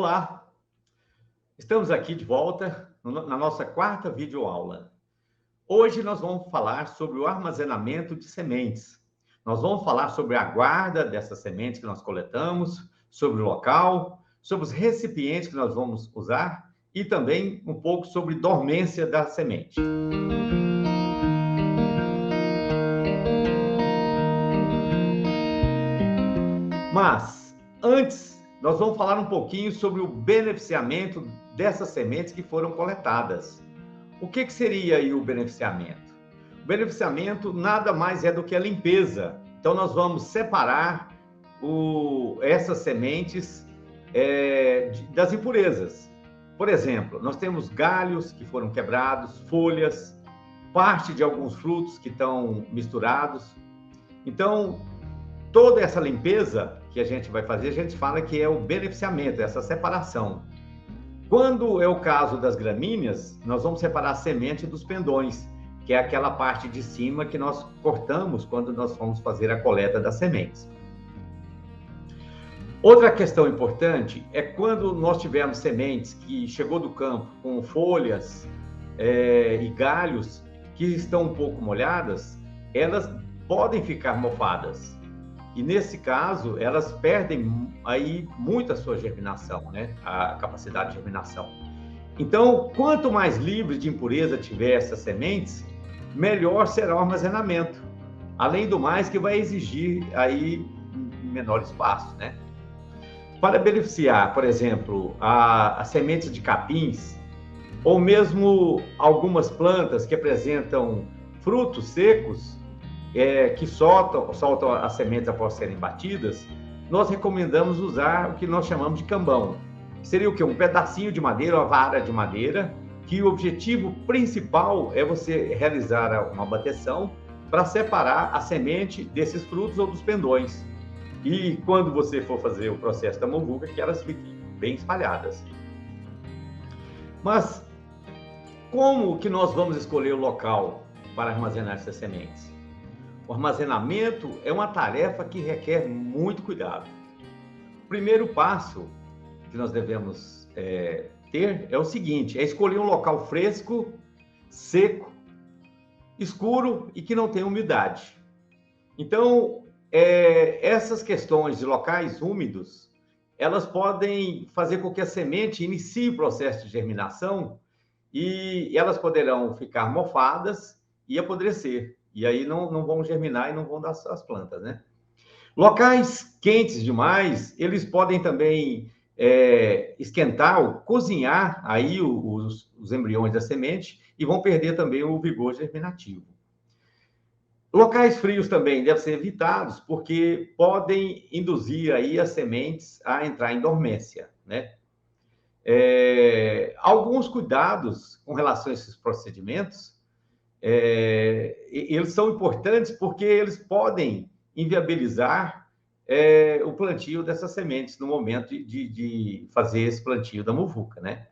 Olá, estamos aqui de volta na nossa quarta videoaula. Hoje nós vamos falar sobre o armazenamento de sementes. Nós vamos falar sobre a guarda dessas sementes que nós coletamos, sobre o local, sobre os recipientes que nós vamos usar e também um pouco sobre dormência da semente. Mas, antes, nós vamos falar um pouquinho sobre o beneficiamento dessas sementes que foram coletadas. O que seria aí o beneficiamento? O beneficiamento nada mais é do que a limpeza. Então, nós vamos separar essas sementes das impurezas. Por exemplo, nós temos galhos que foram quebrados, folhas, parte de alguns frutos que estão misturados. Então, toda essa limpeza que a gente vai fazer, a gente fala que é o beneficiamento, essa separação. Quando é o caso das gramíneas, nós vamos separar a semente dos pendões, que é aquela parte de cima que nós cortamos quando nós vamos fazer a coleta das sementes. Outra questão importante é quando nós tivermos sementes que chegou do campo com folhas e galhos que estão um pouco molhadas, elas podem ficar mofadas. E nesse caso, elas perdem aí muito a sua germinação, né? A capacidade de germinação. Então, quanto mais livre de impureza tiver essas sementes, melhor será o armazenamento. Além do mais, que vai exigir aí menor espaço, né? Para beneficiar, por exemplo, as sementes de capins, ou mesmo algumas plantas que apresentam frutos secos, que soltam as sementes após serem batidas, nós recomendamos usar o que nós chamamos de cambão. Seria o quê? Um pedacinho de madeira, uma vara de madeira, que o objetivo principal é você realizar uma bateção para separar a semente desses frutos ou dos pendões. E quando você for fazer o processo da muvuca, que elas fiquem bem espalhadas. Mas como que nós vamos escolher o local para armazenar essas sementes? O armazenamento é uma tarefa que requer muito cuidado. O primeiro passo que nós devemos ter é o seguinte: é escolher um local fresco, seco, escuro e que não tenha umidade. Então, essas questões de locais úmidos, elas podem fazer com que a semente inicie o processo de germinação e elas poderão ficar mofadas e apodrecer. E aí não vão germinar e não vão dar as plantas, né? Locais quentes demais, eles podem também esquentar ou cozinhar aí os embriões da semente e vão perder também o vigor germinativo. Locais frios também devem ser evitados, porque podem induzir aí as sementes a entrar em dormência, né? Alguns cuidados com relação a esses procedimentos, eles são importantes porque eles podem inviabilizar o plantio dessas sementes no momento de fazer esse plantio da muvuca, né?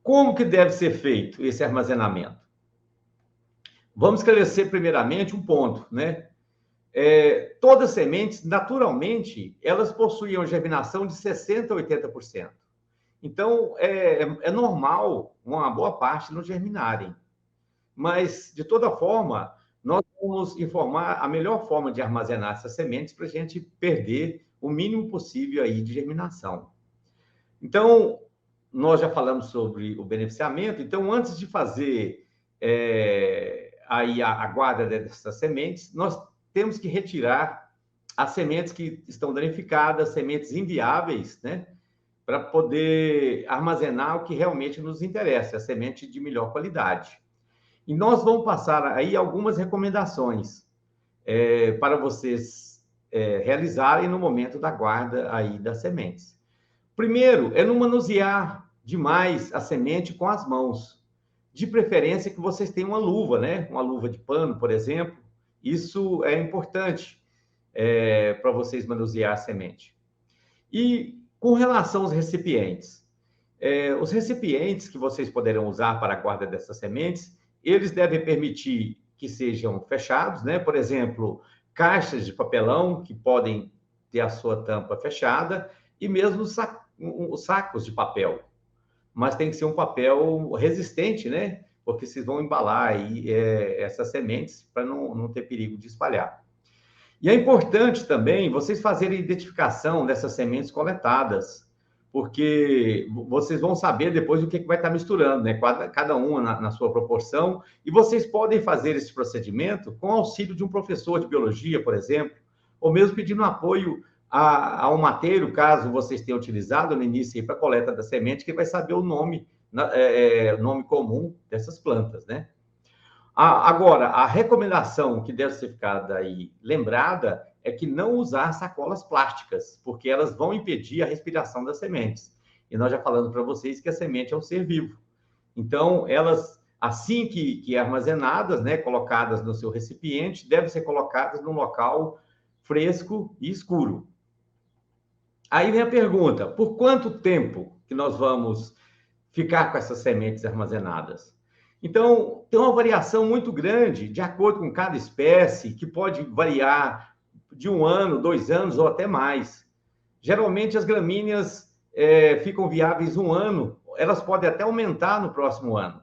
Como que deve ser feito esse armazenamento? Vamos esclarecer primeiramente um ponto, né? Todas as sementes, naturalmente, elas possuem uma germinação de 60% a 80%. Então, é normal uma boa parte não germinarem. Mas, de toda forma, nós vamos informar a melhor forma de armazenar essas sementes para a gente perder o mínimo possível aí de germinação. Então, nós já falamos sobre o beneficiamento. Então, antes de fazer aí a guarda dessas sementes, nós temos que retirar as sementes que estão danificadas, sementes inviáveis, né? Para poder armazenar o que realmente nos interessa, a semente de melhor qualidade. E nós vamos passar aí algumas recomendações para vocês realizarem no momento da guarda aí das sementes. Primeiro, é não manusear demais a semente com as mãos. De preferência que vocês tenham uma luva, né? Uma luva de pano, por exemplo. Isso é importante para vocês manusear a semente. E com relação aos recipientes, os recipientes que vocês poderão usar para a guarda dessas sementes, eles devem permitir que sejam fechados, né? Por exemplo, caixas de papelão que podem ter a sua tampa fechada e mesmo sacos de papel, mas tem que ser um papel resistente, né? Porque vocês vão embalar aí, essas sementes para não ter perigo de espalhar. E é importante também vocês fazerem identificação dessas sementes coletadas, porque vocês vão saber depois o que vai estar misturando, né? Cada uma na sua proporção, e vocês podem fazer esse procedimento com auxílio de um professor de biologia, por exemplo, ou mesmo pedindo apoio a um mateiro, caso vocês tenham utilizado no início para a coleta da semente, que vai saber o nome, nome comum dessas plantas, né? Agora, a recomendação que deve ser ficada aí lembrada é que não usar sacolas plásticas, porque elas vão impedir a respiração das sementes. E nós já falamos para vocês que a semente é um ser vivo. Então, elas, assim que armazenadas, né, colocadas no seu recipiente, devem ser colocadas num local fresco e escuro. Aí vem a pergunta: por quanto tempo que nós vamos ficar com essas sementes armazenadas? Então, tem uma variação muito grande de acordo com cada espécie, que pode variar de 1 ano, 2 anos ou até mais. Geralmente, as gramíneas ficam viáveis 1 ano, elas podem até aumentar no próximo ano.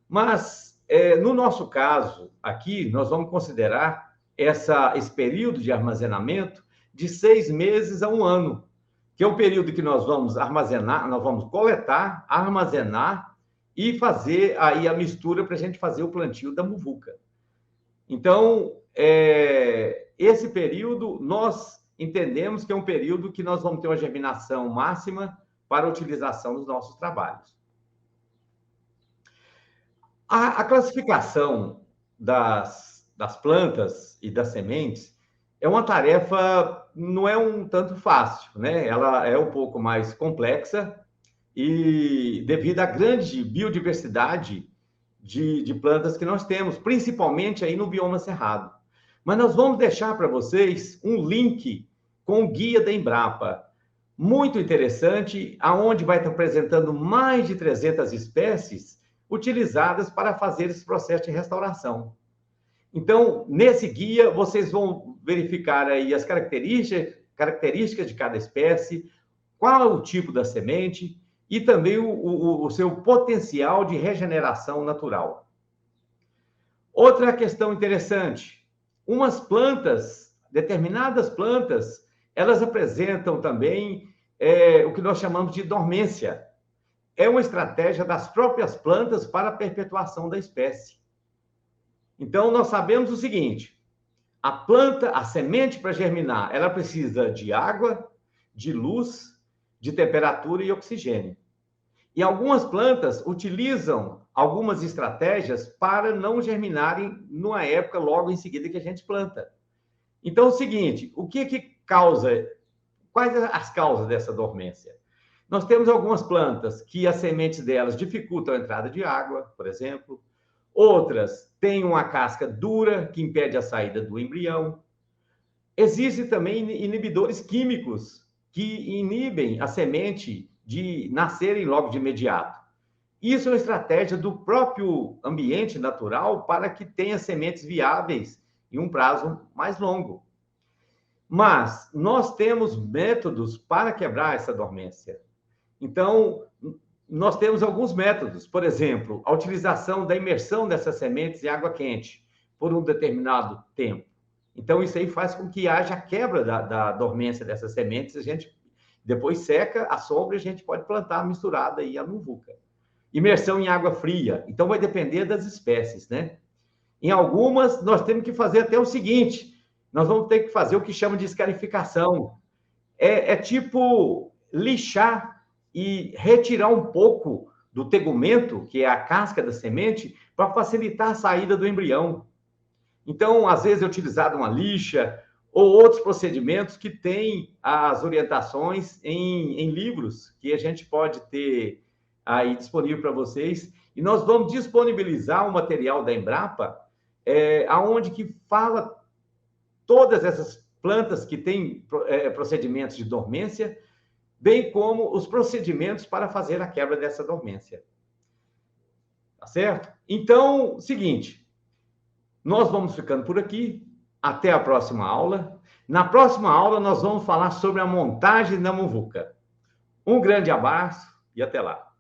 Mas, no nosso caso, aqui, nós vamos considerar esse período de armazenamento de 6 meses a 1 ano, que é o período que nós vamos armazenar, nós vamos coletar, armazenar e fazer aí a mistura para a gente fazer o plantio da muvuca. Então, esse período, nós entendemos que é um período que nós vamos ter uma germinação máxima para a utilização dos nossos trabalhos. A classificação das plantas e das sementes é uma tarefa, não é um tanto fácil, né? Ela é um pouco mais complexa, e devido à grande biodiversidade de plantas que nós temos, principalmente aí no bioma cerrado. Mas nós vamos deixar para vocês um link com o guia da Embrapa, muito interessante, aonde vai estar apresentando mais de 300 espécies utilizadas para fazer esse processo de restauração. Então, nesse guia, vocês vão verificar aí as características de cada espécie, qual é o tipo da semente, e também o seu potencial de regeneração natural. Outra questão interessante, determinadas plantas, elas apresentam também o que nós chamamos de dormência. É uma estratégia das próprias plantas para a perpetuação da espécie. Então, nós sabemos o seguinte: a semente para germinar, ela precisa de água, de luz, de temperatura e oxigênio. E algumas plantas utilizam algumas estratégias para não germinarem numa época logo em seguida que a gente planta. Então, é o seguinte, quais as causas dessa dormência? Nós temos algumas plantas que as sementes delas dificultam a entrada de água, por exemplo. Outras têm uma casca dura que impede a saída do embrião. Existem também inibidores químicos que inibem a semente de nascerem logo de imediato. Isso é uma estratégia do próprio ambiente natural para que tenha sementes viáveis em um prazo mais longo. Mas nós temos métodos para quebrar essa dormência. Então, nós temos alguns métodos. Por exemplo, a utilização da imersão dessas sementes em água quente por um determinado tempo. Então, isso aí faz com que haja quebra da dormência dessas sementes. A gente depois seca a sombra e a gente pode plantar misturada aí a muvuca. Imersão em água fria. Então, vai depender das espécies, né? Em algumas, nós temos que fazer até o seguinte: nós vamos ter que fazer o que chama de escarificação. É tipo lixar e retirar um pouco do tegumento, que é a casca da semente, para facilitar a saída do embrião. Então, às vezes é utilizada uma lixa ou outros procedimentos que têm as orientações em livros que a gente pode ter aí disponível para vocês. E nós vamos disponibilizar o material da Embrapa, aonde que fala todas essas plantas que têm procedimentos de dormência, bem como os procedimentos para fazer a quebra dessa dormência. Tá certo? Então, seguinte, nós vamos ficando por aqui. Até a próxima aula. Na próxima aula, nós vamos falar sobre a montagem da muvuca. Um grande abraço e até lá.